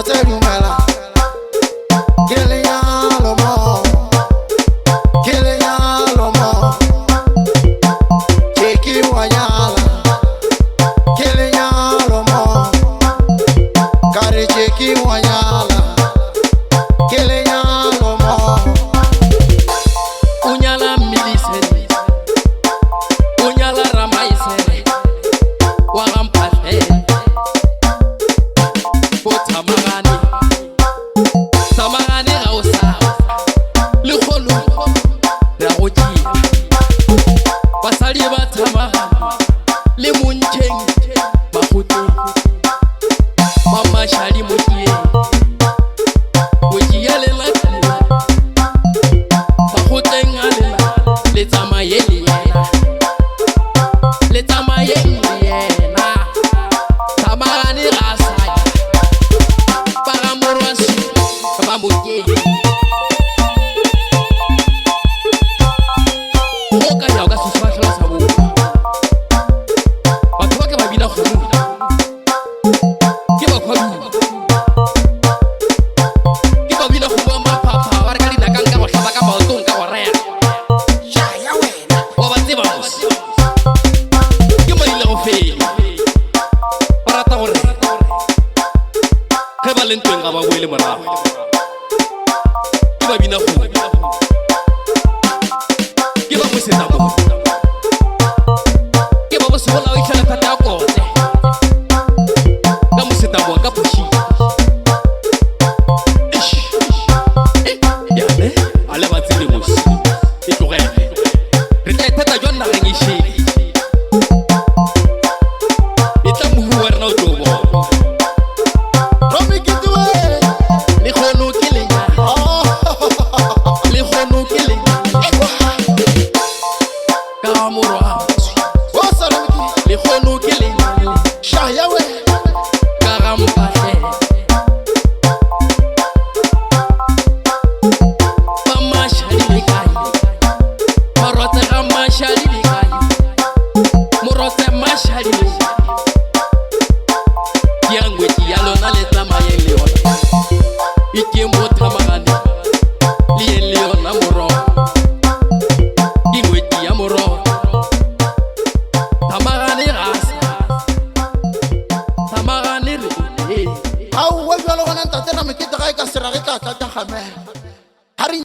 Morote Lumela, Keleya Lomo, Keleya Lomo, Cheki Wanyala, Keleya Lomo, Kare Cheki Wanyala, Keleya Lomo, Unyala Milise, Unyala Ramaise, Warampate, Tamarani, Tamarani Rausa, Le Kholu, Raoji, Basaliba Tamarani, Le Muncheng, Mafuti, Mama Shali Mutie, Mujiale Lakila, Mahuteng Alila, Le Tamayeli, Le Tamayeli, Tamarani Rasa. Moka ya ga susfashla sabu batho ba ke ba bina khuru ke ba khwabi ke ba bina khuru ba papa ba re ka dina ka nka go hlaba ka maotong ka go rea sha ya wena, wa ba tseba mos ke ba ile go fela ba rata gore ge ba lentweng ga ba boele morago ke ba bina khuru ke ba moseta mo ke ba bosola o itlhala thata ya kote ka moseta mo ka pushi ya ne ala ba tsile mos e tlogele re tla thata jwa nna reng e shele e tla mo bua rena o tlo bo Romi Kitwe, le khono ke lenya le khono ke lenya ka morwa Wasalamiki, le khono ke lenya sha ya wena, ka rampahle ba mashali le kae marotse ga mashali le kae morotse mashali le diangwe ya lona le tsamayeng le yona e ke mo Tamarani le yen le yona moro dingwe ya moro Tamarani rasa Tamarani re ha o wa jwalo gona ntate na mekete ga e ka sera ge tla tla kgamela.